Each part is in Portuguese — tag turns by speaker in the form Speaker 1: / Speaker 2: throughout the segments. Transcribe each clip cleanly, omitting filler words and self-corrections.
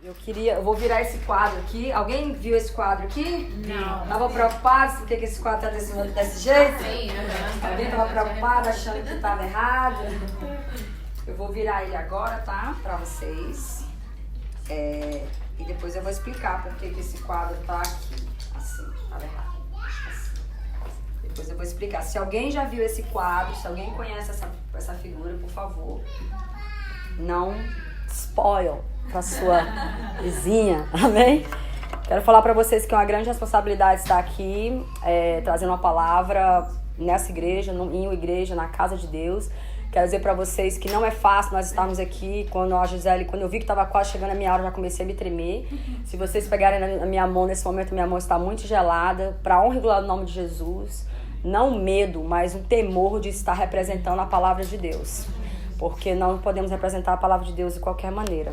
Speaker 1: Eu vou virar esse quadro aqui. Alguém viu esse quadro aqui?
Speaker 2: Não.
Speaker 1: Tava preocupado por que esse quadro tá desse jeito? Sim. Alguém tava preocupado achando que tava errado? Eu vou virar ele agora, tá? Pra vocês. E depois eu vou explicar por que esse quadro tá aqui. Assim, tava errado. Assim. Depois eu vou explicar. Se alguém já viu esse quadro, se alguém conhece essa figura, por favor, não spoil pra sua vizinha, amém? Quero falar pra vocês que é uma grande responsabilidade estar aqui, trazendo uma palavra nessa igreja, em uma igreja, na casa de Deus. Quero dizer pra vocês que não é fácil nós estarmos aqui. Quando eu vi que estava quase chegando a minha hora, eu já comecei a me tremer. Se vocês pegarem na minha mão, nesse momento minha mão está muito gelada. Pra honra e glória do nome de Jesus, não medo, mas um temor de estar representando a palavra de Deus. Porque não podemos representar a palavra de Deus de qualquer maneira.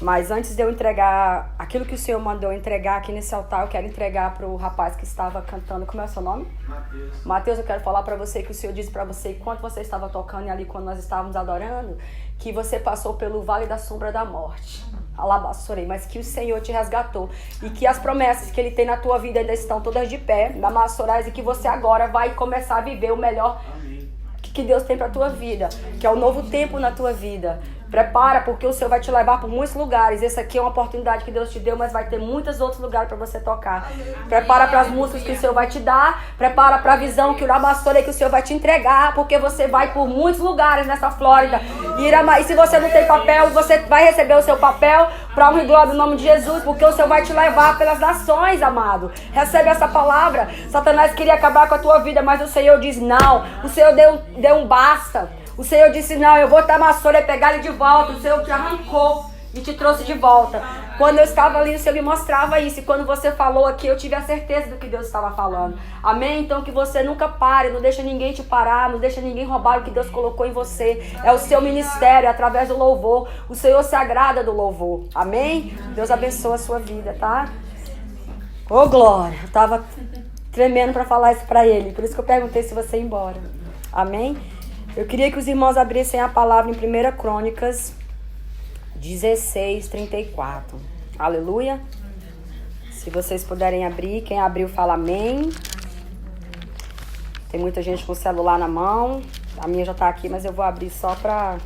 Speaker 1: Mas antes de eu entregar aquilo que o Senhor mandou entregar aqui nesse altar, eu quero entregar para o rapaz que estava cantando. Como é o seu nome? Mateus. Mateus, eu quero falar para você que o Senhor disse para você, enquanto você estava tocando e ali quando nós estávamos adorando, que você passou pelo vale da sombra da morte. Alabassorei, mas que o Senhor te resgatou e que as promessas que Ele tem na tua vida ainda estão todas de pé, na Massorais, e que você agora vai começar a viver o melhor que Deus tem para tua vida, que é o novo tempo na tua vida. Prepara, porque o Senhor vai te levar por muitos lugares. Esse aqui é uma oportunidade que Deus te deu, mas vai ter muitos outros lugares para você tocar. Prepara para as músicas que o Senhor vai te dar. Prepara para a visão que o Labastorei que o Senhor vai te entregar, porque você vai por muitos lugares nessa Flórida. E se você não tem papel, você vai receber o seu papel para honra e glória do nome de Jesus, porque o Senhor vai te levar pelas nações, amado. Recebe essa palavra. Satanás queria acabar com a tua vida, mas o Senhor diz não. O Senhor deu um basta. O Senhor disse, não, eu vou estar Massoura e pegar ele de volta. O Senhor te arrancou e te trouxe de volta. Quando eu estava ali, o Senhor me mostrava isso. E quando você falou aqui, eu tive a certeza do que Deus estava falando. Amém? Então que você nunca pare, não deixa ninguém te parar, não deixa ninguém roubar o que Deus colocou em você. É o seu ministério, através do louvor. O Senhor se agrada do louvor. Amém? Deus abençoe a sua vida, tá? Ô, glória! Eu estava tremendo para falar isso para ele. Por isso que eu perguntei se você ia embora. Amém? Eu queria que os irmãos abrissem a palavra em 1 Crônicas 16, 34. Aleluia. Se vocês puderem abrir, quem abriu fala amém. Tem muita gente com o celular na mão. A minha já tá aqui, mas eu vou abrir só pra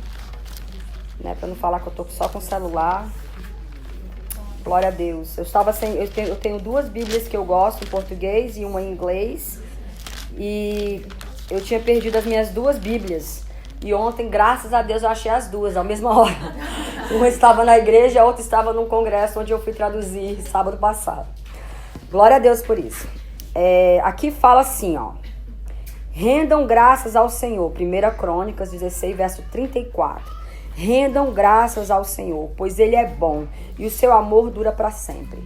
Speaker 1: não falar que eu tô só com o celular. Glória a Deus. Eu tenho duas bíblias que eu gosto, em português e uma em inglês. E eu tinha perdido as minhas duas bíblias. E ontem, graças a Deus, eu achei as duas, à mesma hora. Uma estava na igreja, a outra estava num congresso onde eu fui traduzir sábado passado. Glória a Deus por isso. Aqui fala assim, ó. Rendam graças ao Senhor. 1 Crônicas 16, verso 34. Rendam graças ao Senhor, pois Ele é bom e o seu amor dura para sempre.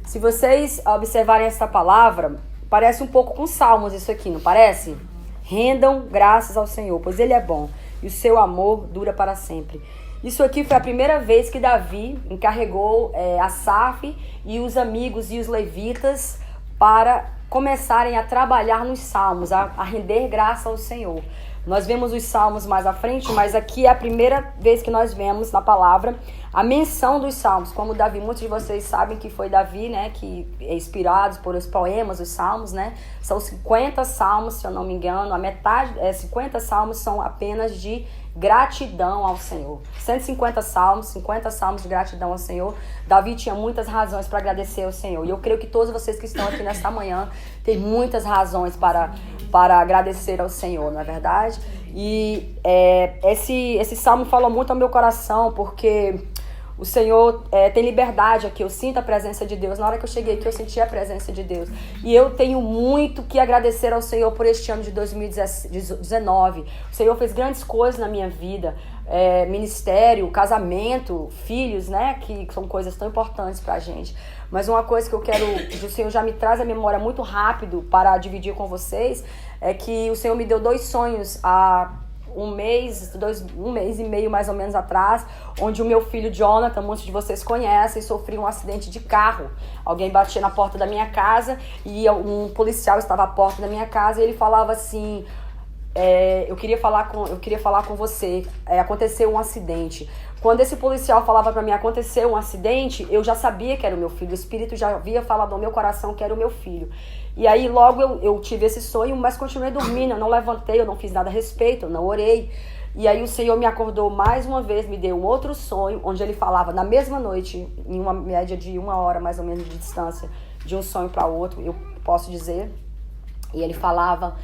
Speaker 1: Se vocês observarem essa palavra, parece um pouco com Salmos isso aqui, não parece? Rendam graças ao Senhor, pois Ele é bom e o seu amor dura para sempre. Isso aqui foi a primeira vez que Davi encarregou Asaf e os amigos e os levitas para começarem a trabalhar nos salmos, a render graça ao Senhor. Nós vemos os salmos mais à frente, mas aqui é a primeira vez que nós vemos na palavra a menção dos salmos. Como Davi, muitos de vocês sabem que foi Davi, né, que é inspirado por os poemas, os salmos, né? São 50 salmos, se eu não me engano. A metade, 50 salmos são apenas de gratidão ao Senhor. 150 salmos, 50 salmos de gratidão ao Senhor. Davi tinha muitas razões para agradecer ao Senhor. E eu creio que todos vocês que estão aqui nesta manhã têm muitas razões para agradecer ao Senhor, não é verdade? E esse salmo fala muito ao meu coração, porque o Senhor tem liberdade aqui. Eu sinto a presença de Deus. Na hora que eu cheguei aqui, eu senti a presença de Deus. E eu tenho muito que agradecer ao Senhor por este ano de 2019. O Senhor fez grandes coisas na minha vida. Ministério, casamento, filhos, né? Que são coisas tão importantes pra gente. Mas uma coisa que eu quero, o Senhor já me traz à memória muito rápido para dividir com vocês, é que o Senhor me deu 2 sonhos há um mês e meio mais ou menos atrás, onde o meu filho Jonathan, muitos de vocês conhecem, sofreu um acidente de carro. Alguém batia na porta da minha casa e um policial estava à porta da minha casa e ele falava assim: eu queria falar com você, aconteceu um acidente.
Speaker 2: Quando esse policial falava pra mim, aconteceu um acidente, eu já sabia que era o meu filho. O Espírito já havia falado ao meu coração que era o meu filho. E aí logo eu tive esse sonho, mas continuei dormindo, eu não levantei, eu não fiz nada a respeito, eu não orei. E aí o Senhor me acordou mais uma vez, me deu um outro sonho, onde ele falava na mesma noite, em uma média de 1 hora mais ou menos de distância, de um sonho para outro, eu posso dizer. E ele falava,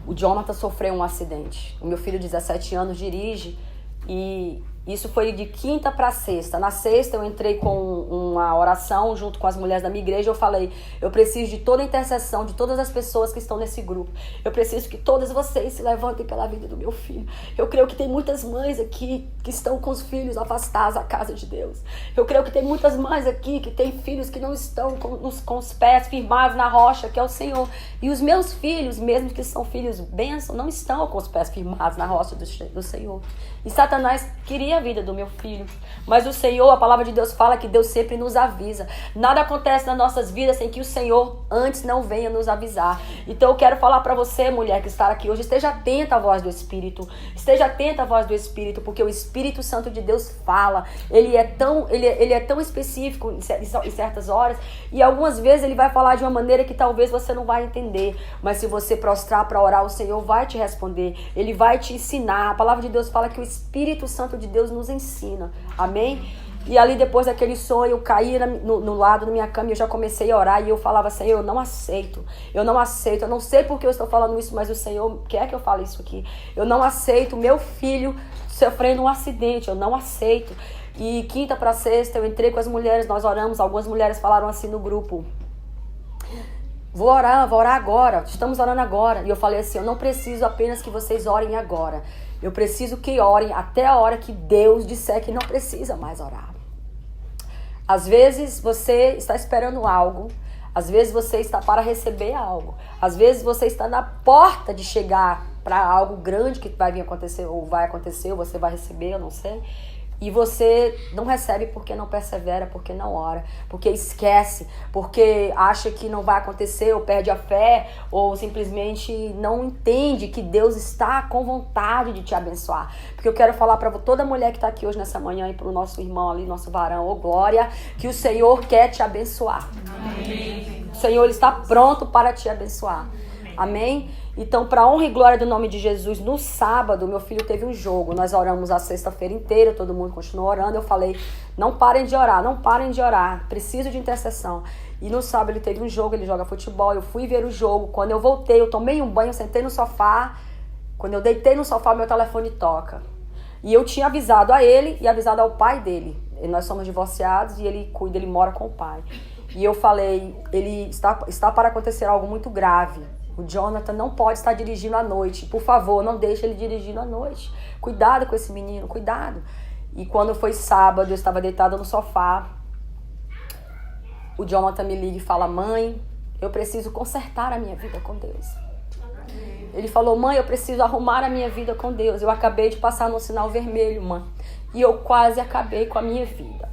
Speaker 2: o Jonathan sofreu um acidente. O meu filho de 17 anos dirige e isso foi de quinta para sexta. Na sexta eu entrei com uma oração junto com as mulheres da minha igreja. Eu falei, eu preciso de toda a intercessão de todas as pessoas que estão nesse grupo. Eu preciso que todas vocês se levantem pela vida do meu filho. Eu creio que tem muitas mães aqui que estão com os filhos afastados da casa de Deus. Eu creio que tem muitas mães aqui que têm filhos que não estão com os pés firmados na rocha, que é o Senhor. E os meus filhos, mesmo que são filhos bênçãos, não estão com os pés firmados na rocha do Senhor. E Satanás queria a vida do meu filho. Mas o Senhor, a palavra de Deus fala que Deus sempre nos avisa. Nada acontece nas nossas vidas sem que o Senhor antes não venha nos avisar. Então eu quero falar para você, mulher que está aqui hoje, esteja atenta à voz do Espírito. Esteja atenta à voz do Espírito, porque o Espírito Santo de Deus fala. Ele é tão específico em certas horas. E algumas vezes ele vai falar de uma maneira que talvez você não vai entender. Mas se você prostrar para orar, o Senhor vai te responder. Ele vai te ensinar. A palavra de Deus fala que o Espírito Santo de Deus nos ensina. Amém? E ali depois daquele sonho, eu caí no lado da minha cama e eu já comecei a orar. E eu falava, Senhor, eu não aceito. Eu não aceito. Eu não sei porque eu estou falando isso, mas o Senhor quer que eu fale isso aqui. Eu não aceito meu filho sofrendo um acidente. Eu não aceito. E quinta para sexta eu entrei com as mulheres, nós oramos. Algumas mulheres falaram assim no grupo, vou orar agora. Estamos orando agora. E eu falei assim, eu não preciso apenas que vocês orem agora. Eu preciso que orem até a hora que Deus disser que não precisa mais orar. Às vezes você está esperando algo. Às vezes você está para receber algo. Às vezes você está na porta de chegar para algo grande que vai vir acontecer, ou vai acontecer, ou você vai receber, eu não sei. E você não recebe porque não persevera, porque não ora, porque esquece, porque acha que não vai acontecer, ou perde a fé, ou simplesmente não entende que Deus está com vontade de te abençoar. Porque eu quero falar para toda mulher que está aqui hoje nessa manhã e para o nosso irmão ali, nosso varão, ô Glória, que o Senhor quer te abençoar. Amém. O Senhor ele está pronto para te abençoar. Amém? Então, para honra e glória do nome de Jesus, no sábado, meu filho teve um jogo. Nós oramos a sexta-feira inteira, todo mundo continuou orando. Eu falei, não parem de orar, não parem de orar. Preciso de intercessão. E no sábado ele teve um jogo, ele joga futebol. Eu fui ver o jogo. Quando eu voltei, eu tomei um banho, sentei no sofá. Quando eu deitei no sofá, meu telefone toca. E eu tinha avisado a ele e avisado ao pai dele. E nós somos divorciados e ele cuida, ele mora com o pai. E eu falei, ele está para acontecer algo muito grave. O Jonathan não pode estar dirigindo à noite. Por favor, não deixe ele dirigindo à noite. Cuidado com esse menino, cuidado. E quando foi sábado, eu estava deitada no sofá. O Jonathan me liga e fala, mãe, eu preciso consertar a minha vida com Deus. Ele falou, mãe, eu preciso arrumar a minha vida com Deus. Eu acabei de passar no sinal vermelho, mãe. E eu quase acabei com a minha vida.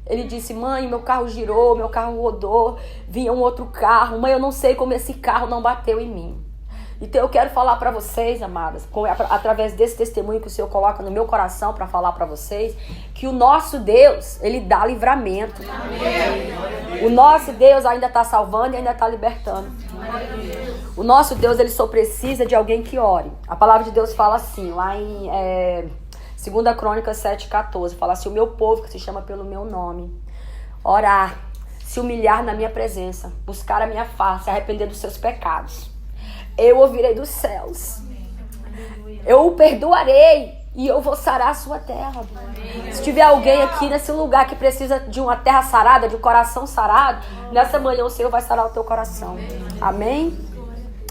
Speaker 2: Ele disse, mãe, meu carro girou, meu carro rodou, vinha um outro carro. Mãe, eu não sei como esse carro não bateu em mim. Então eu quero falar para vocês, amadas, através desse testemunho que o Senhor coloca no meu coração para falar para vocês, que o nosso Deus, ele dá livramento. Amém. O nosso Deus ainda está salvando e ainda está libertando. Amém. O nosso Deus, ele só precisa de alguém que ore. A palavra de Deus fala assim, lá em 2 Crônicas 7,14, fala assim, o meu povo que se chama pelo meu nome, orar, se humilhar na minha presença, buscar a minha face, arrepender dos seus pecados. Eu ouvirei dos céus. Eu o perdoarei e eu vou sarar a sua terra. Se tiver alguém aqui nesse lugar que precisa de uma terra sarada, de um coração sarado, nessa manhã o Senhor vai sarar o teu coração. Amém?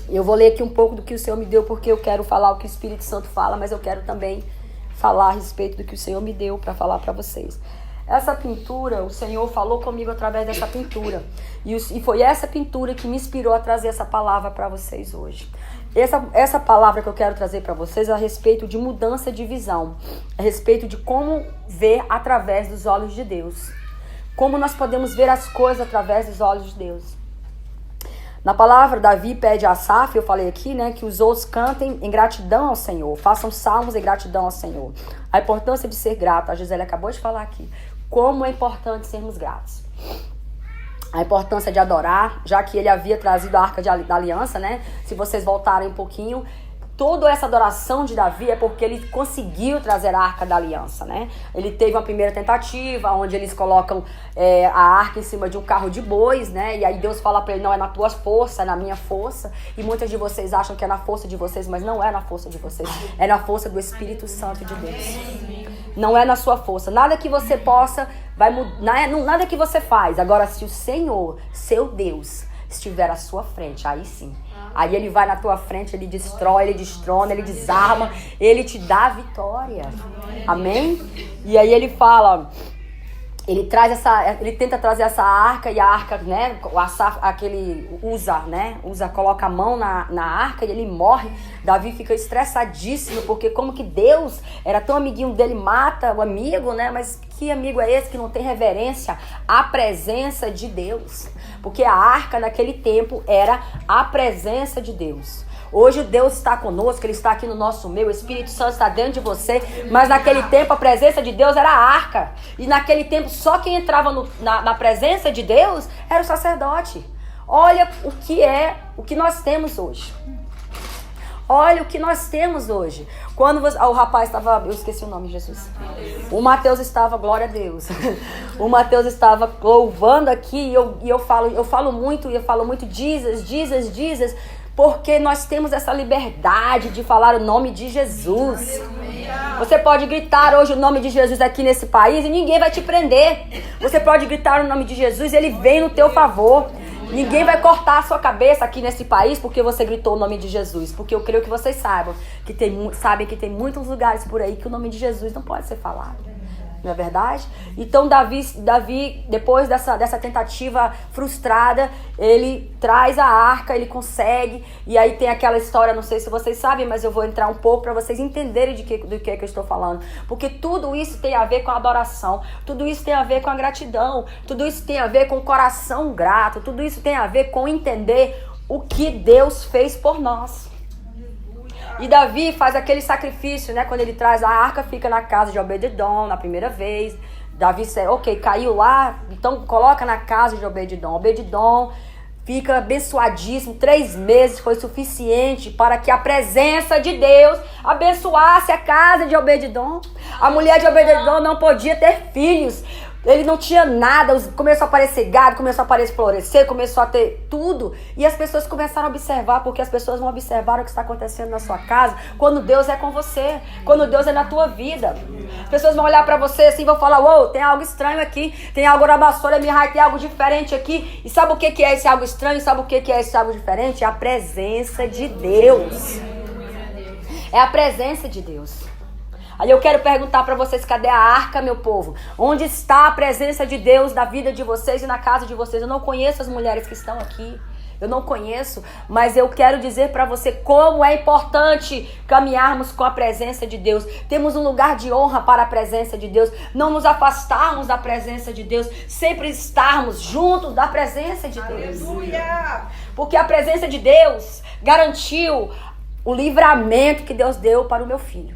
Speaker 2: Eu vou ler aqui um pouco do que o Senhor me deu, porque eu quero falar o que o Espírito Santo fala, mas eu quero também falar a respeito do que o Senhor me deu para falar para vocês. Essa pintura, o Senhor falou comigo através dessa pintura. E foi essa pintura que me inspirou a trazer essa palavra para vocês hoje. Essa palavra que eu quero trazer para vocês é a respeito de mudança de visão. A respeito de como ver através dos olhos de Deus. Como nós podemos ver as coisas através dos olhos de Deus. Na palavra, Davi pede a Asaf, eu falei aqui, né, que os outros cantem em gratidão ao Senhor, façam salmos em gratidão ao Senhor. A importância de ser grato, a Gisele acabou de falar aqui, como é importante sermos gratos. A importância de adorar, já que ele havia trazido a Arca da Aliança, né, se vocês voltarem um pouquinho, toda essa adoração de Davi é porque ele conseguiu trazer a Arca da Aliança, né? Ele teve uma primeira tentativa, onde eles colocam a arca em cima de um carro de bois, né? E aí Deus fala pra ele, não é na tua força, é na minha força. E muitas de vocês acham que é na força de vocês, mas não é na força de vocês. É na força do Espírito Santo de Deus. Não é na sua força. Nada que você possa, nada que você faz. Agora, se o Senhor, seu Deus, estiver à sua frente, aí sim. Aí ele vai na tua frente, ele destrói, ele destrona, ele desarma, ele te dá vitória. Amém? E aí ele fala, ele tenta trazer essa arca, e a arca, né, o Asaf, coloca a mão na arca e ele morre. Davi fica estressadíssimo, porque como que Deus era tão amiguinho dele, mata o amigo, né? Mas que amigo é esse que não tem reverência à presença de Deus? Porque a arca naquele tempo era a presença de Deus. Hoje Deus está conosco, Ele está aqui no nosso meio, o Espírito Santo está dentro de você, mas naquele tempo a presença de Deus era a arca. E naquele tempo só quem entrava na presença de Deus era o sacerdote. Olha o que nós temos hoje. Olha o que nós temos hoje. Quando o rapaz estava, eu esqueci o nome de Jesus. O Mateus estava, glória a Deus. O Mateus estava louvando aqui e eu falo muito Jesus, porque nós temos essa liberdade de falar o nome de Jesus. Você pode gritar hoje o nome de Jesus aqui nesse país e ninguém vai te prender. Você pode gritar o nome de Jesus e ele vem no teu favor. Ninguém vai cortar a sua cabeça aqui nesse país porque você gritou o nome de Jesus. Porque eu creio que vocês sabem que tem muitos lugares por aí que o nome de Jesus não pode ser falado. Não é verdade? Então Davi, depois dessa tentativa frustrada, ele traz a arca, ele consegue. E aí tem aquela história, não sei se vocês sabem, mas eu vou entrar um pouco para vocês entenderem do que eu estou falando. Porque tudo isso tem a ver com a adoração, tudo isso tem a ver com a gratidão, tudo isso tem a ver com o coração grato, tudo isso tem a ver com entender o que Deus fez por nós. E Davi faz aquele sacrifício, né? Quando ele traz a arca, fica na casa de Obed-edom na primeira vez. Davi disse, ok, caiu lá, então coloca na casa de Obed-edom. Obed-edom fica abençoadíssimo. 3 meses foi suficiente para que a presença de Deus abençoasse a casa de Obed-edom. A mulher de Obed-edom não podia ter filhos. Ele não tinha nada, começou a aparecer gado, começou a aparecer florescer, começou a ter tudo. E as pessoas começaram a observar, porque as pessoas vão observar o que está acontecendo na sua casa quando Deus é com você, quando Deus é na tua vida. As pessoas vão olhar pra você assim e vão falar, uou, tem algo estranho aqui, tem algo na vassoura, tem algo diferente aqui. E sabe o que é esse algo estranho? Sabe o que é esse algo diferente? É a presença de Deus. É a presença de Deus. Aí eu quero perguntar para vocês, cadê a arca, meu povo? Onde está a presença de Deus na vida de vocês e na casa de vocês? Eu não conheço as mulheres que estão aqui. Eu não conheço, mas eu quero dizer para você como é importante caminharmos com a presença de Deus. Temos um lugar de honra para a presença de Deus. Não nos afastarmos da presença de Deus. Sempre estarmos juntos da presença de Deus. Aleluia! Porque a presença de Deus garantiu o livramento que Deus deu para o meu filho.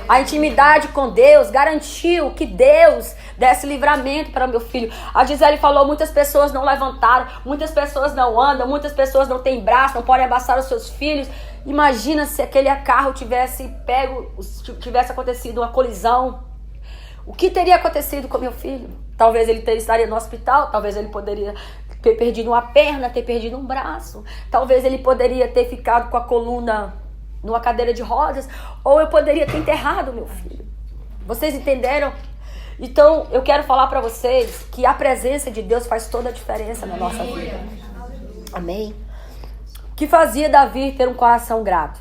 Speaker 2: A intimidade com Deus garantiu que Deus desse livramento para o meu filho. A Gisele falou, muitas pessoas não levantaram, muitas pessoas não andam, muitas pessoas não têm braço, não podem abraçar os seus filhos. Imagina se aquele carro tivesse acontecido uma colisão. O que teria acontecido com meu filho? Talvez ele estaria no hospital, talvez ele poderia ter perdido uma perna, ter perdido um braço. Talvez ele poderia ter ficado com a coluna numa cadeira de rodas, ou eu poderia ter enterrado meu filho. Vocês entenderam? Então, eu quero falar para vocês que a presença de Deus faz toda a diferença na nossa vida. Amém? O que fazia Davi ter um coração grato?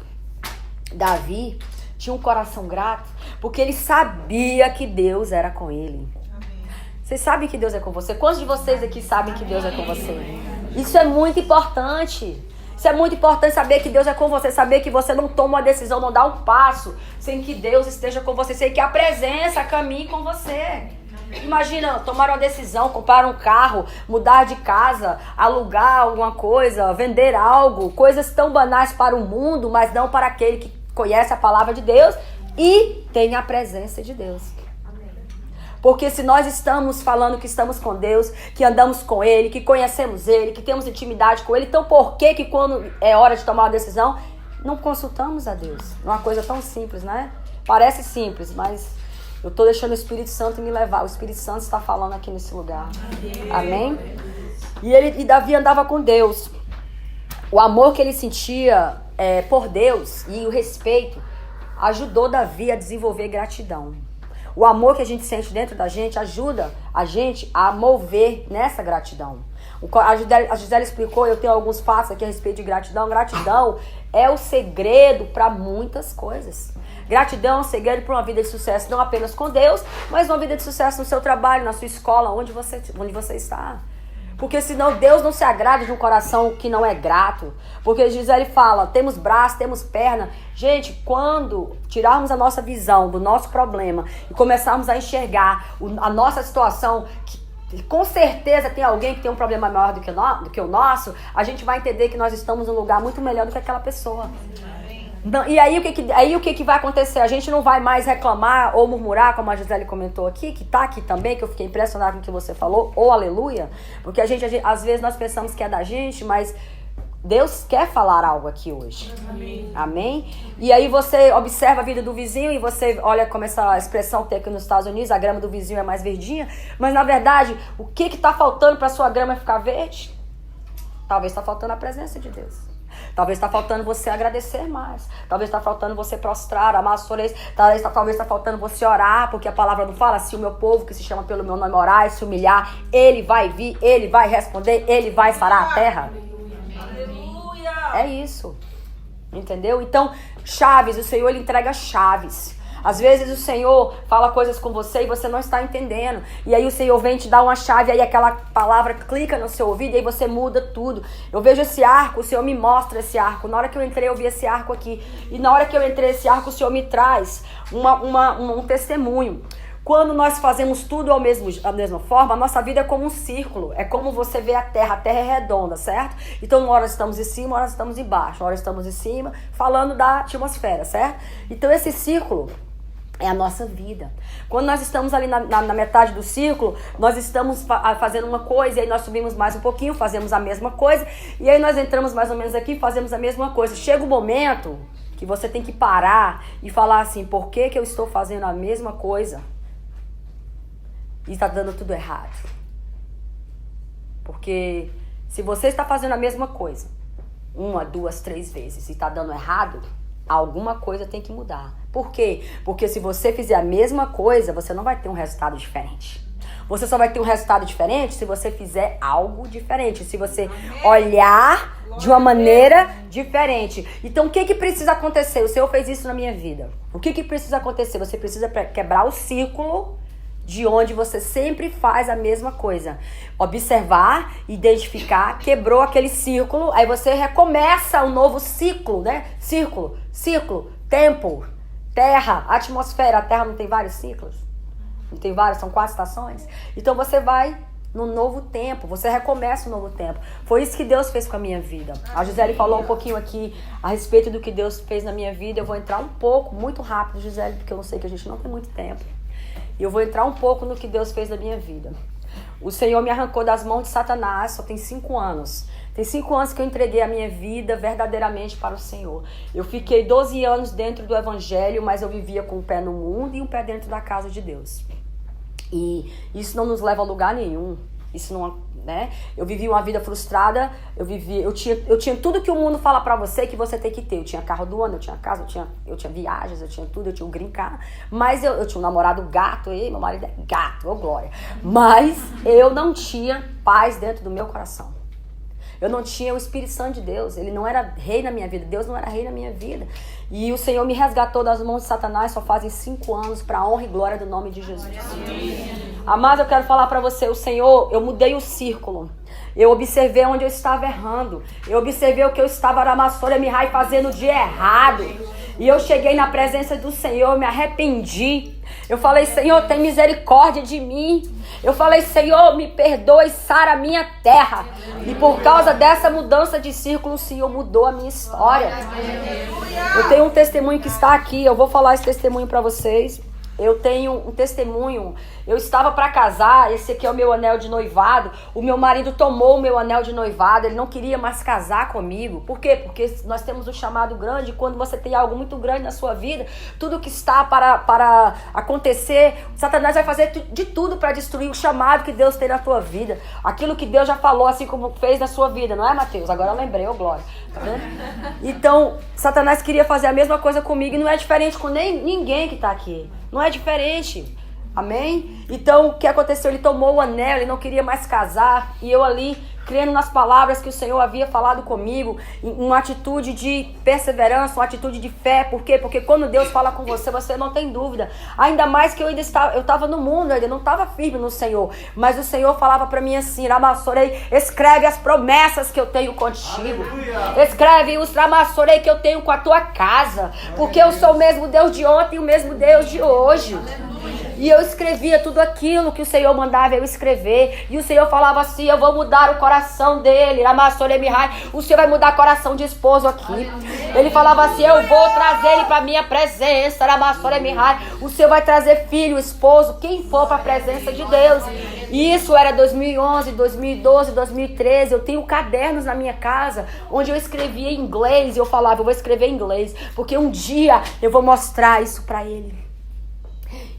Speaker 2: Davi tinha um coração grato porque ele sabia que Deus era com ele. Vocês sabem que Deus é com você? Quantos de vocês aqui sabem que Deus é com você? Isso é muito importante. Isso é muito importante, saber que Deus é com você, saber que você não toma uma decisão, não dá um passo sem que Deus esteja com você, sem que a presença caminhe com você. Imagina, tomar uma decisão, comprar um carro, mudar de casa, alugar alguma coisa, vender algo, coisas tão banais para o mundo, mas não para aquele que conhece a palavra de Deus e tem a presença de Deus. Porque se nós estamos falando que estamos com Deus, que andamos com Ele, que conhecemos Ele, que temos intimidade com Ele, então por que quando é hora de tomar uma decisão, não consultamos a Deus? É uma coisa tão simples, né? Parece simples, mas eu estou deixando o Espírito Santo me levar. O Espírito Santo está falando aqui nesse lugar. Amém? E Davi andava com Deus. O amor que ele sentia por Deus e o respeito ajudou Davi a desenvolver gratidão. O amor que a gente sente dentro da gente ajuda a gente a mover nessa gratidão. A Gisele explicou, eu tenho alguns passos aqui a respeito de gratidão. Gratidão é o segredo para muitas coisas. Gratidão é um segredo para uma vida de sucesso, não apenas com Deus, mas uma vida de sucesso no seu trabalho, na sua escola, onde você está. Porque senão Deus não se agrada de um coração que não é grato. Porque Gisele fala, temos braço, temos perna. Gente, quando tirarmos a nossa visão do nosso problema e começarmos a enxergar a nossa situação, que com certeza tem alguém que tem um problema maior do que o nosso, a gente vai entender que nós estamos num lugar muito melhor do que aquela pessoa. E aí o que vai acontecer? A gente não vai mais reclamar ou murmurar, como a Gisele comentou aqui, que tá aqui também, que eu fiquei impressionada com o que você falou, ou aleluia, porque a gente às vezes nós pensamos que é da gente, mas Deus quer falar algo aqui hoje. Amém? E aí você observa a vida do vizinho e você olha como essa expressão tem aqui nos Estados Unidos, a grama do vizinho é mais verdinha, mas na verdade, o que tá faltando para sua grama ficar verde? Talvez tá faltando a presença de Deus. Talvez está faltando você agradecer mais. Talvez está faltando você prostrar, amassar. Talvez está faltando você orar, porque a palavra não fala, se o meu povo que se chama pelo meu nome orar e se humilhar, ele vai vir, ele vai responder, ele vai sarar a terra. Aleluia. É isso. Entendeu? Então, chaves, o Senhor ele entrega chaves. Às vezes o Senhor fala coisas com você e você não está entendendo. E aí o Senhor vem te dar uma chave, aí aquela palavra clica no seu ouvido e aí você muda tudo. Eu vejo esse arco, o Senhor me mostra esse arco. Na hora que eu entrei, eu vi esse arco aqui. E na hora que eu entrei esse arco, o Senhor me traz um testemunho. Quando nós fazemos tudo da mesma forma, a nossa vida é como um círculo. É como você vê a terra é redonda, certo? Então, uma hora estamos em cima, uma hora estamos embaixo. Uma hora estamos em cima, falando da atmosfera, certo? Então, esse círculo é a nossa vida. Quando nós estamos ali na metade do círculo, nós estamos fazendo uma coisa, e aí nós subimos mais um pouquinho, fazemos a mesma coisa, e aí nós entramos mais ou menos aqui e fazemos a mesma coisa. Chega o momento que você tem que parar e falar assim, por que eu estou fazendo a mesma coisa e está dando tudo errado? Porque se você está fazendo a mesma coisa 1, 2, 3 vezes e está dando errado, alguma coisa tem que mudar. Por quê? Porque se você fizer a mesma coisa, você não vai ter um resultado diferente. Você só vai ter um resultado diferente se você fizer algo diferente. Se você olhar de uma maneira diferente. Então, o que precisa acontecer? O Senhor fez isso na minha vida. O que precisa acontecer? Você precisa quebrar o círculo de onde você sempre faz a mesma coisa. Observar, identificar, quebrou aquele círculo, aí você recomeça um novo ciclo, né? Círculo, tempo, terra, atmosfera. A terra não tem vários ciclos? Não tem vários? São 4 estações? Então você vai no novo tempo, você recomeça um novo tempo. Foi isso que Deus fez com a minha vida. A Gisele falou um pouquinho aqui a respeito do que Deus fez na minha vida. Eu vou entrar um pouco, muito rápido, Gisele, porque eu não sei que a gente não tem muito tempo. E eu vou entrar um pouco no que Deus fez na minha vida. O Senhor me arrancou das mãos de Satanás, só tem 5 anos. Tem 5 anos que eu entreguei a minha vida verdadeiramente para o Senhor. Eu fiquei 12 anos dentro do Evangelho, mas eu vivia com um pé no mundo e um pé dentro da casa de Deus. E isso não nos leva a lugar nenhum. Isso não, né? Eu vivi uma vida frustrada, eu tinha tudo que o mundo fala pra você que você tem que ter. Eu tinha carro do ano, eu tinha casa, eu tinha viagens, eu tinha tudo, eu tinha um green car. Mas eu tinha um namorado gato, e meu marido é gato, ô glória. Mas eu não tinha paz dentro do meu coração. Eu não tinha o Espírito Santo de Deus. Ele não era rei na minha vida. Deus não era rei na minha vida. E o Senhor me resgatou das mãos de Satanás só fazem 5 anos para a honra e glória do nome de Jesus. Amado, eu quero falar para você, o Senhor, eu mudei o círculo. Eu observei onde eu estava errando. Eu observei o que eu estava Ramassore Mihai fazendo de errado. E eu cheguei na presença do Senhor, eu me arrependi. Eu falei, Senhor, tem misericórdia de mim. Eu falei, Senhor, me perdoa e sara a minha terra. E por causa dessa mudança de círculo, o Senhor mudou a minha história. Eu tenho um testemunho que está aqui. Eu vou falar esse testemunho para vocês. Eu tenho um testemunho. Eu estava para casar. Esse aqui é o meu anel de noivado. O meu marido tomou o meu anel de noivado. Ele não queria mais casar comigo. Por quê? Porque nós temos um chamado grande. Quando você tem algo muito grande na sua vida, tudo que está para acontecer, Satanás vai fazer de tudo para destruir o chamado que Deus tem na tua vida. Aquilo que Deus já falou, assim como fez na sua vida. Não é, Mateus? Agora eu lembrei, ô glória. Tá vendo? Então, Satanás queria fazer a mesma coisa comigo. E não é diferente com ninguém que está aqui. Não é diferente. Amém? Então, o que aconteceu? Ele tomou o anel, ele não queria mais casar. E eu ali, crendo nas palavras que o Senhor havia falado comigo, em uma atitude de perseverança, uma atitude de fé. Por quê? Porque quando Deus fala com você, você não tem dúvida. Ainda mais que eu estava no mundo, eu ainda não estava firme no Senhor. Mas o Senhor falava para mim assim, Ramassorei, escreve as promessas que eu tenho contigo. Aleluia. Escreve os Ramassorei que eu tenho com a tua casa. Porque eu sou o mesmo Deus de ontem e o mesmo Deus de hoje. Aleluia. E eu escrevia tudo aquilo que o Senhor mandava eu escrever. E o Senhor falava assim, eu vou mudar o coração dele. O Senhor vai mudar o coração de esposo aqui. Ele falava assim, eu vou trazer ele para minha presença. O Senhor vai trazer filho, esposo, quem for para a presença de Deus. E isso era 2011, 2012, 2013. Eu tenho cadernos na minha casa onde eu escrevia em inglês. E eu falava, eu vou escrever em inglês, porque um dia eu vou mostrar isso para ele.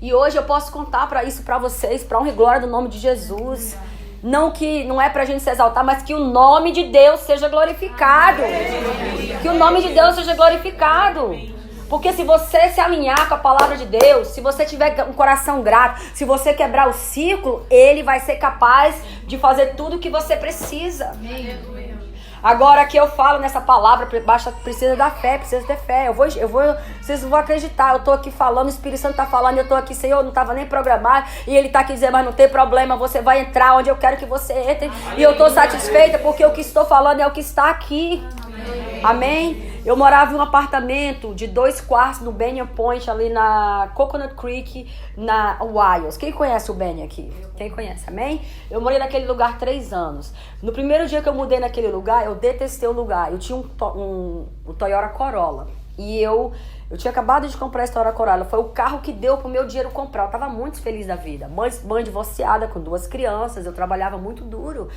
Speaker 2: E hoje eu posso contar para isso para vocês, para honra e glória do nome de Jesus. Não é pra gente se exaltar, mas que o nome de Deus seja glorificado. Que o nome de Deus seja glorificado. Porque se você se alinhar com a palavra de Deus, se você tiver um coração grato, se você quebrar o ciclo, Ele vai ser capaz de fazer tudo o que você precisa. Agora que eu falo nessa palavra, precisa da fé, precisa ter fé. Vocês vão acreditar, eu tô aqui falando, o Espírito Santo tá falando, eu tô aqui, Senhor, não tava nem programado, e Ele tá aqui dizendo, mas não tem problema, você vai entrar onde eu quero que você entre, e eu tô satisfeita, porque o que estou falando é o que está aqui. Amém? Eu morava em um apartamento de 2 quartos no Banyan Point, ali na Coconut Creek, na Wiles. Quem conhece o Banyan aqui? Quem conhece, amém? Eu morei naquele lugar 3 anos. No primeiro dia que eu mudei naquele lugar, eu detestei o lugar. Eu tinha um Toyota Corolla. E eu tinha acabado de comprar esse Toyota Corolla. Foi o carro que deu pro meu dinheiro comprar. Eu tava muito feliz da vida. Mãe divorciada, com 2 crianças. Eu trabalhava muito duro.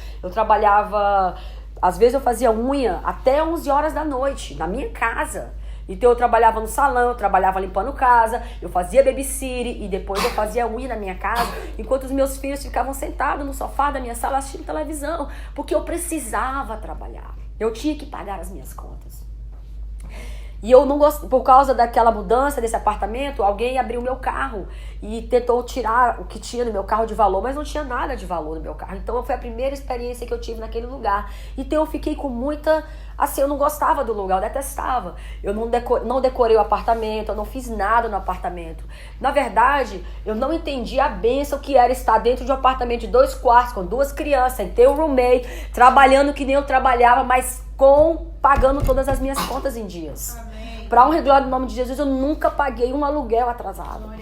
Speaker 2: Às vezes eu fazia unha até 11 horas da noite, na minha casa. Então eu trabalhava no salão, eu trabalhava limpando casa, eu fazia babysitter e depois eu fazia unha na minha casa, enquanto os meus filhos ficavam sentados no sofá da minha sala assistindo televisão, porque eu precisava trabalhar. Eu tinha que pagar as minhas contas. E eu não gosto, por causa daquela mudança desse apartamento, alguém abriu meu carro e tentou tirar o que tinha no meu carro de valor, mas não tinha nada de valor no meu carro. Então foi a primeira experiência que eu tive naquele lugar. Então eu fiquei com muita... Assim, eu não gostava do lugar, eu detestava. Eu não decorei o apartamento, eu não fiz nada no apartamento. Na verdade, eu não entendi a bênção que era estar dentro de um apartamento de 2 quartos, com 2 crianças, sem ter um roommate, trabalhando que nem eu trabalhava, mas pagando todas as minhas contas em dias. Para honra e glória do nome de Jesus, eu nunca paguei um aluguel atrasado.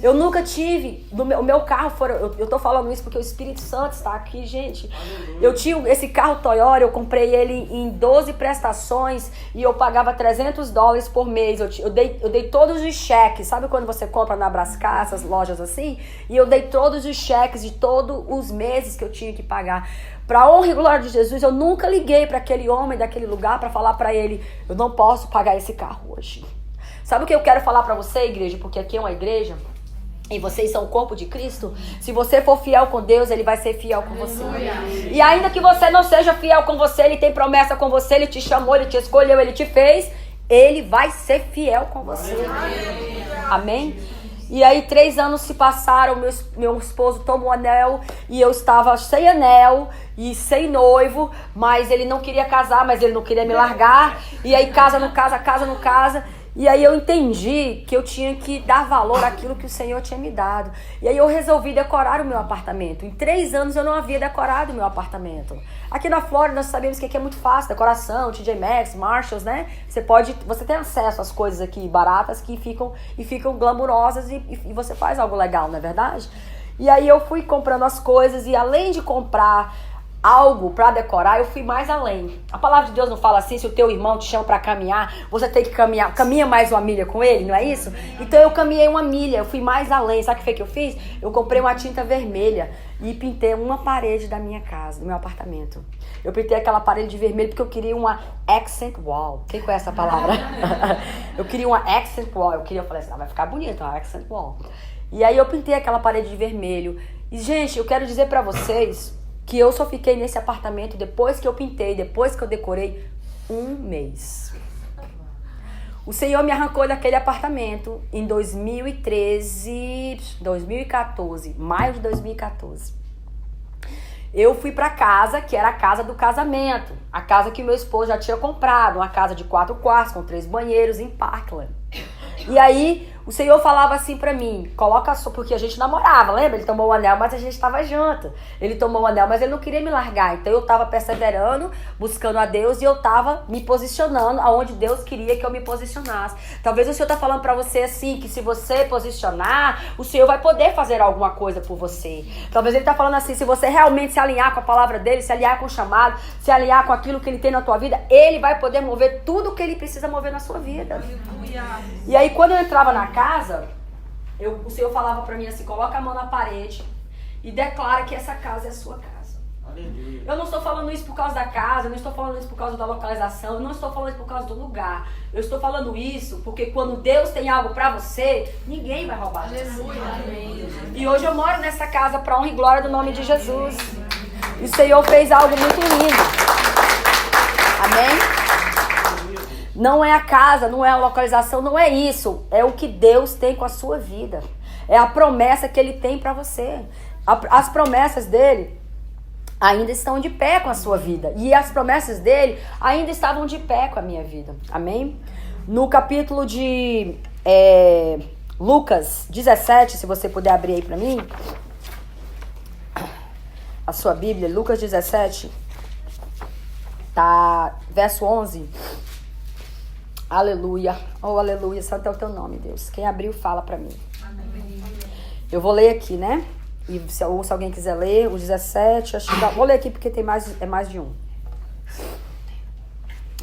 Speaker 2: Eu nunca tive, o meu carro, eu tô falando isso porque o Espírito Santo está aqui, gente. Eu tinha esse carro Toyota, eu comprei ele em 12 prestações e eu pagava $300 por mês. Eu dei todos os cheques, sabe quando você compra na Brascar, essas lojas assim? E eu dei todos os cheques de todos os meses que eu tinha que pagar. Para honra e glória de Jesus, eu nunca liguei para aquele homem daquele lugar para falar para ele, eu não posso pagar esse carro hoje. Sabe o que eu quero falar para você, igreja? Porque aqui é uma igreja e vocês são o corpo de Cristo. Se você for fiel com Deus, Ele vai ser fiel com você. E ainda que você não seja fiel com você, Ele tem promessa com você, Ele te chamou, Ele te escolheu, Ele te fez, Ele vai ser fiel com você. Amém? E aí 3 anos se passaram, meu esposo tomou um anel e eu estava sem anel e sem noivo, mas ele não queria casar, mas ele não queria me largar. E aí casa não casa. E aí eu entendi que eu tinha que dar valor àquilo que o Senhor tinha me dado. E aí eu resolvi decorar o meu apartamento. Em 3 anos eu não havia decorado o meu apartamento. Aqui na Flórida nós sabemos que aqui é muito fácil, decoração, TJ Maxx, Marshalls, né? Você tem acesso às coisas aqui baratas que ficam glamurosas e você faz algo legal, não é verdade? E aí eu fui comprando as coisas e além de comprar algo para decorar, eu fui mais além. A palavra de Deus não fala assim, se o teu irmão te chama para caminhar, você tem que caminha mais 1 milha com ele, não é isso? Então eu caminhei 1 milha, eu fui mais além. Sabe o que foi que eu fiz? Eu comprei uma tinta vermelha e pintei uma parede da minha casa, do meu apartamento. Eu pintei aquela parede de vermelho porque eu queria uma accent wall. Quem conhece essa palavra? Eu queria uma accent wall. Eu falei assim, vai ficar bonito, uma accent wall. E aí eu pintei aquela parede de vermelho. E gente, eu quero dizer para vocês que eu só fiquei nesse apartamento depois que eu pintei, depois que eu decorei, 1 mês. O Senhor me arrancou daquele apartamento em 2014, maio de 2014. Eu fui pra casa, que era a casa do casamento. A casa que meu esposo já tinha comprado, uma casa de 4 quartos, com 3 banheiros em Parkland. E aí, o Senhor falava assim pra mim, porque a gente namorava, lembra? Ele tomou o anel, mas a gente tava junto. Ele tomou o anel, mas ele não queria me largar. Então eu tava perseverando, buscando a Deus e eu tava me posicionando aonde Deus queria que eu me posicionasse. Talvez o Senhor tá falando pra você assim, que se você posicionar, o Senhor vai poder fazer alguma coisa por você. Talvez ele tá falando assim, se você realmente se alinhar com a palavra dele, se alinhar com o chamado, se alinhar com aquilo que ele tem na tua vida, ele vai poder mover tudo o que ele precisa mover na sua vida. E aí quando eu entrava na casa, o Senhor falava pra mim assim, coloca a mão na parede e declara que essa casa é a sua casa. Aleluia. Eu não estou falando isso por causa da casa, eu não estou falando isso por causa da localização, eu não estou falando isso por causa do lugar. Eu estou falando isso porque quando Deus tem algo pra você, ninguém vai roubar. Aleluia. E hoje eu moro nessa casa pra honra e glória do nome de Jesus. E o Senhor fez algo muito lindo. Amém? Não é a casa, não é a localização, não é isso. É o que Deus tem com a sua vida. É a promessa que Ele tem para você. As promessas dele ainda estão de pé com a sua vida. E as promessas dele ainda estavam de pé com a minha vida. Amém? No capítulo de Lucas 17, se você puder abrir aí para mim. A sua Bíblia, Lucas 17, tá, verso 11. Aleluia. Oh, aleluia. Santo é o teu nome, Deus. Quem abriu, fala pra mim. Amém. Eu vou ler aqui, né? E se alguém quiser ler, o 17, vou ler aqui porque tem mais de um.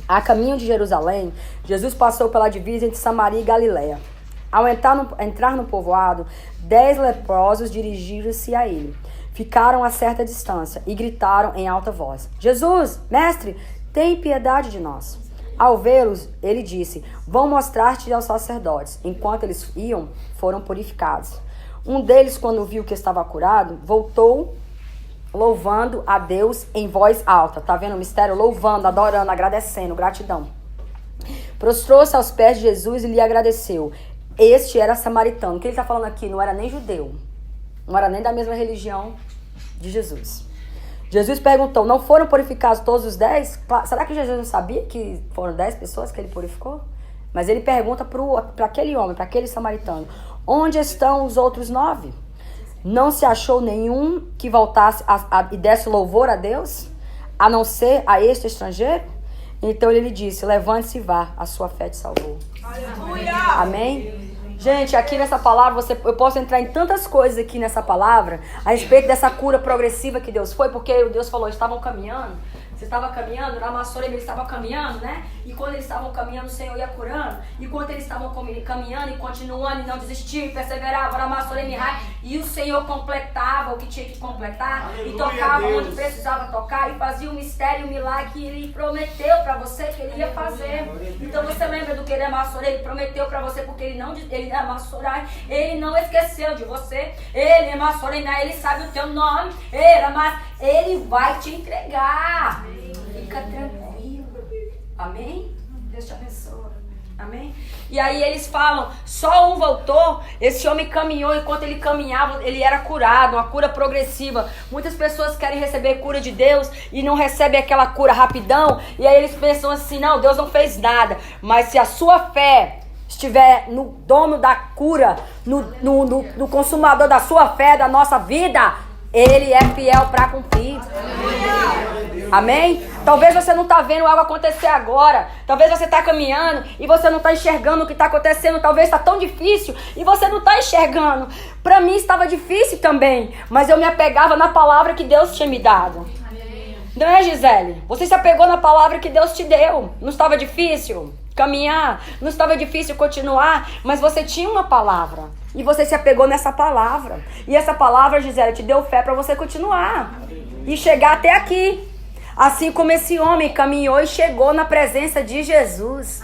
Speaker 2: A caminho de Jerusalém, Jesus passou pela divisa entre Samaria e Galiléia. Ao entrar no povoado, 10 leprosos dirigiram-se a ele. Ficaram a certa distância e gritaram em alta voz: Jesus, mestre, tem piedade de nós. Ao vê-los, ele disse: vão mostrar-te aos sacerdotes. Enquanto eles iam, foram purificados. Um deles, quando viu que estava curado, voltou louvando a Deus em voz alta. Tá vendo o mistério? Louvando, adorando, agradecendo, gratidão. Prostrou-se aos pés de Jesus e lhe agradeceu. Este era samaritano. O que ele está falando aqui não era nem judeu. Não era nem da mesma religião de Jesus. Jesus perguntou, não foram purificados todos os 10? Será que Jesus não sabia que foram 10 pessoas que ele purificou? Mas ele pergunta para aquele homem, para aquele samaritano, onde estão os outros 9? Não se achou nenhum que voltasse e desse louvor a Deus, a não ser a este estrangeiro? Então ele lhe disse, levante-se e vá, a sua fé te salvou. Aleluia! Amém? Gente, aqui nessa palavra, eu posso entrar em tantas coisas aqui nessa palavra, a respeito dessa cura progressiva que Deus foi, porque Deus falou, estavam caminhando, você estava caminhando, na Massorema eles estavam caminhando, né? E quando eles estavam caminhando, o Senhor ia curando. E quando eles estavam caminhando e continuando e não desistiam e perseveravam, na Massorema e o Senhor completava o que tinha que completar. Aleluia, e tocava onde precisava tocar e fazia um mistério, um milagre que Ele prometeu para você que Ele ia fazer. Então você lembra do que Ele Massorema? Ele prometeu para você porque Ele não esqueceu de você. Ele Massorema, Ele sabe o teu nome. Ele vai te entregar. Fica tranquilo. Amém? Deus te abençoe. Amém? E aí eles falam, só um voltou. Esse homem caminhou, enquanto ele caminhava, ele era curado, uma cura progressiva. Muitas pessoas querem receber cura de Deus e não recebem aquela cura rapidão. E aí eles pensam assim, não, Deus não fez nada. Mas se a sua fé estiver no dono da cura, no consumador da sua fé, da nossa vida, Ele é fiel para cumprir. Amém? Talvez você não está vendo algo acontecer agora. Talvez você está caminhando e você não está enxergando o que está acontecendo. Talvez está tão difícil e você não está enxergando. Para mim estava difícil também, mas eu me apegava na palavra que Deus tinha me dado. Não é, Gisele? Você se apegou na palavra que Deus te deu. Não estava difícil caminhar, não estava difícil continuar, mas você tinha uma palavra. E você se apegou nessa palavra. E essa palavra, Gisele, te deu fé para você continuar. E chegar até aqui. Assim como esse homem caminhou e chegou na presença de Jesus.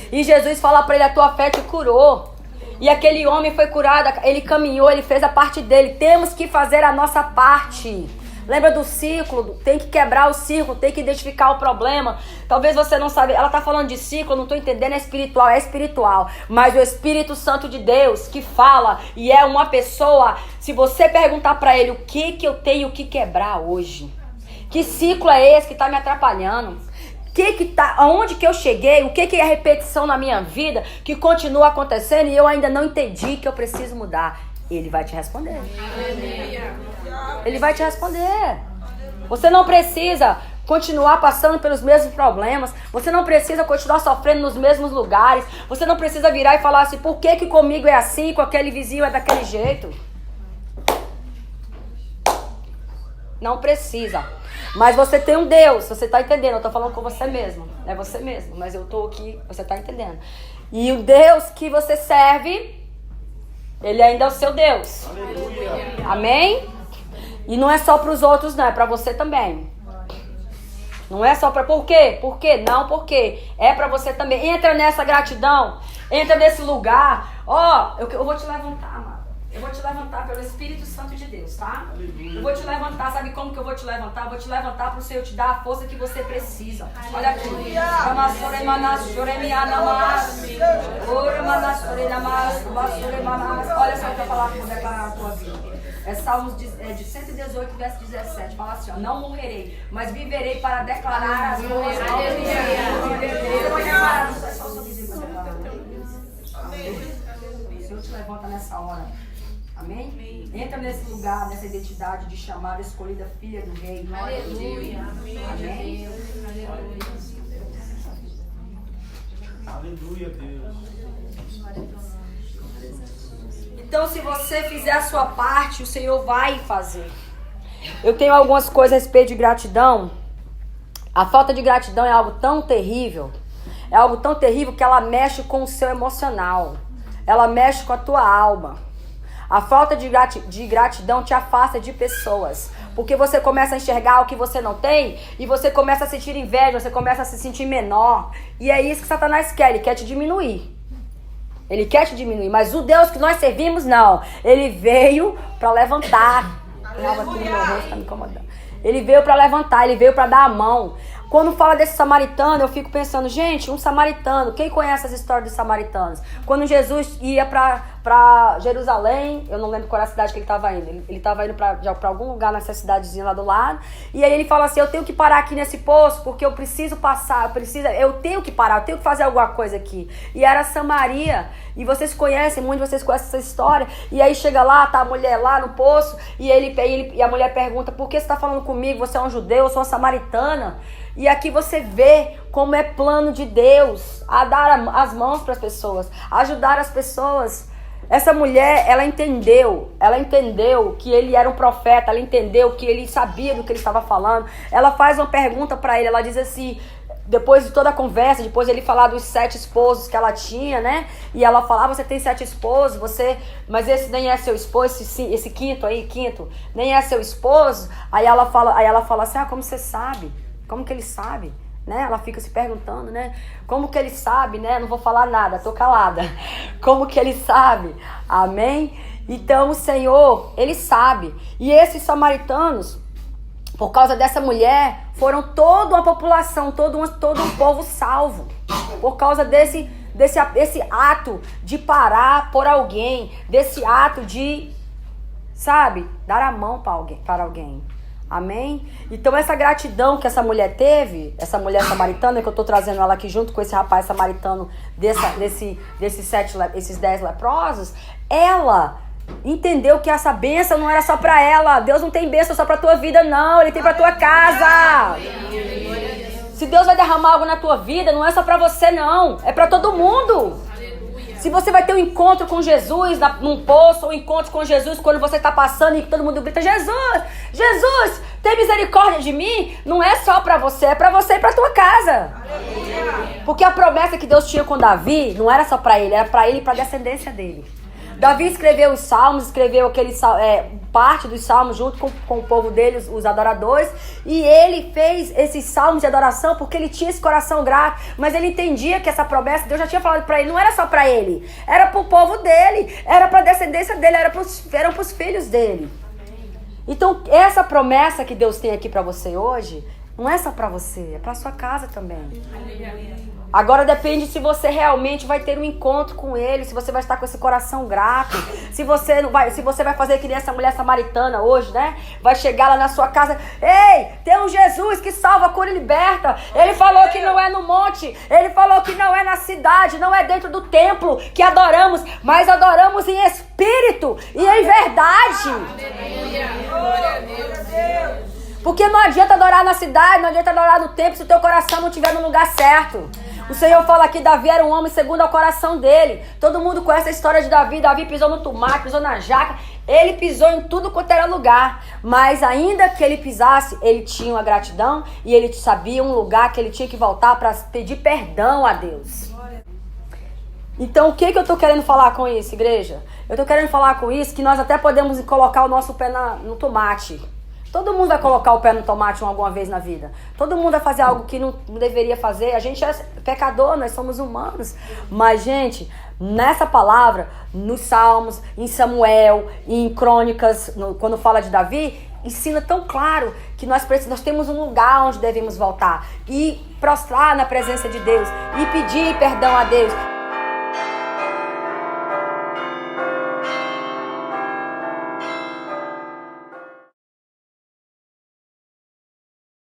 Speaker 2: E Jesus fala para ele, a tua fé te curou. E aquele homem foi curado, ele caminhou, ele fez a parte dele. Temos que fazer a nossa parte. Lembra do ciclo? Tem que quebrar o ciclo, tem que identificar o problema. Talvez você não sabe, ela está falando de ciclo, eu não estou entendendo, é espiritual. Mas o Espírito Santo de Deus que fala e é uma pessoa, se você perguntar para ele o que eu tenho que quebrar hoje, que ciclo é esse que está me atrapalhando? Aonde que eu cheguei? O que é repetição na minha vida que continua acontecendo e eu ainda não entendi que eu preciso mudar? Ele vai te responder. Ele vai te responder. Você não precisa continuar passando pelos mesmos problemas. Você não precisa continuar sofrendo nos mesmos lugares. Você não precisa virar e falar assim, por que comigo é assim, com aquele vizinho é daquele jeito? Não precisa. Mas você tem um Deus, você tá entendendo? Eu tô falando com você mesmo. É você mesmo, mas eu tô aqui, você tá entendendo. E o Deus que você serve, Ele ainda é o seu Deus. Aleluia. Amém? E não é só para os outros, não. É para você também. Não é só para... Por quê? Por quê? Não, porque é para você também. Entra nessa gratidão. Entra nesse lugar. Eu vou te levantar, amado. Eu vou te levantar pelo Espírito Santo de Deus, tá? Eu vou te levantar, sabe como que eu vou te levantar? Eu vou te levantar para o Senhor te dar a força que você precisa. Olha aqui. Olha só o que eu falar para declarar a tua vida. É Salmos de 118, verso 17. Fala assim, ó, não morrerei, mas viverei para declarar as boas obras de Deus. Eu vou declarar, não é só sobre isso, eu vou declarar. O Senhor te levanta nessa hora. Amém? Entra nesse lugar, nessa identidade de chamada, escolhida filha do rei.
Speaker 3: Aleluia.
Speaker 2: Amém?
Speaker 3: Aleluia, Deus.
Speaker 2: Então, se você fizer a sua parte, o Senhor vai fazer. Eu tenho algumas coisas a respeito de gratidão. A falta de gratidão é algo tão terrível. É algo tão terrível que ela mexe com o seu emocional. Ela mexe com a tua alma. A falta de gratidão te afasta de pessoas. Porque você começa a enxergar o que você não tem e você começa a sentir inveja, você começa a se sentir menor. E é isso que Satanás quer, ele quer te diminuir. Ele quer te diminuir, mas o Deus que nós servimos, não. Ele veio para levantar. Tá me incomodando. Ele veio para levantar, ele veio para dar a mão. Quando fala desse samaritano, eu fico pensando, gente, um samaritano, quem conhece as histórias dos samaritanos? Quando Jesus ia para Jerusalém, eu não lembro qual era a cidade que ele estava indo. Ele estava indo para algum lugar nessa cidadezinha lá do lado. E aí ele fala assim, eu tenho que parar aqui nesse poço, porque eu preciso passar, eu tenho que parar, eu tenho que fazer alguma coisa aqui. E era Samaria, e vocês conhecem, muitos de vocês conhecem essa história. E aí chega lá, tá a mulher lá no poço, e a mulher pergunta, por que você está falando comigo? Você é um judeu, eu sou uma samaritana. E aqui você vê como é plano de Deus a dar as mãos para as pessoas, ajudar as pessoas. Essa mulher, ela entendeu que ele era um profeta, ela entendeu que ele sabia do que ele estava falando. Ela faz uma pergunta para ele, ela diz assim, depois de toda a conversa, depois de ele falar dos 7 esposos que ela tinha, né? E ela fala, você tem 7 esposos, mas esse nem é seu esposo, esse quinto, nem é seu esposo. Aí ela fala assim, como você sabe? Como que ele sabe? Né? Ela fica se perguntando, né? Como que ele sabe, né? Não vou falar nada, tô calada. Como que ele sabe? Amém? Então o Senhor, Ele sabe. E esses samaritanos, por causa dessa mulher, foram toda uma população, todo um povo salvo. Por causa desse ato de parar por alguém, desse ato de, sabe, dar a mão para alguém. Amém? Então essa gratidão que essa mulher teve, essa mulher samaritana, que eu tô trazendo ela aqui junto com esse rapaz samaritano esses 10 leprosos, ela entendeu que essa bênção não era só pra ela. Deus não tem bênção só pra tua vida, não. Ele tem pra tua casa. Se Deus vai derramar algo na tua vida, não é só pra você, não. É pra todo mundo. Se você vai ter um encontro com Jesus num poço, ou um encontro com Jesus quando você está passando e todo mundo grita: Jesus, Jesus, tem misericórdia de mim, não é só para você, é para você e para tua casa. Porque a promessa que Deus tinha com Davi não era só para ele, era para ele e para a descendência dele. Davi escreveu os salmos, escreveu parte dos salmos junto com o povo dele, os adoradores, e ele fez esses salmos de adoração porque ele tinha esse coração grato, mas ele entendia que essa promessa, Deus já tinha falado para ele, não era só para ele, era para o povo dele, era para a descendência dele, eram para os filhos dele. Então essa promessa que Deus tem aqui para você hoje, não é só para você, é para sua casa também. Agora depende se você realmente vai ter um encontro com ele, se você vai estar com esse coração grato, se você vai fazer que nem essa mulher samaritana hoje, né? Vai chegar lá na sua casa: ei, tem um Jesus que salva, cura e liberta. Ele falou que não é no monte, ele falou que não é na cidade, não é dentro do templo que adoramos, mas adoramos em espírito e em verdade. Porque não adianta adorar na cidade, não adianta adorar no templo se o teu coração não estiver no lugar certo. O Senhor fala que Davi era um homem segundo o coração dele. Todo mundo conhece a história de Davi. Davi pisou no tomate, pisou na jaca. Ele pisou em tudo quanto era lugar. Mas ainda que ele pisasse, ele tinha uma gratidão. E ele sabia um lugar que ele tinha que voltar para pedir perdão a Deus. Então o que eu estou querendo falar com isso, igreja? Eu estou querendo falar com isso que nós até podemos colocar o nosso pé no tomate. Todo mundo vai colocar o pé no tomate alguma vez na vida. Todo mundo vai fazer algo que não deveria fazer. A gente é pecador, nós somos humanos. Mas, gente, nessa palavra, nos Salmos, em Samuel, em Crônicas, quando fala de Davi, ensina tão claro que nós temos um lugar onde devemos voltar. E prostrar na presença de Deus. E pedir perdão a Deus.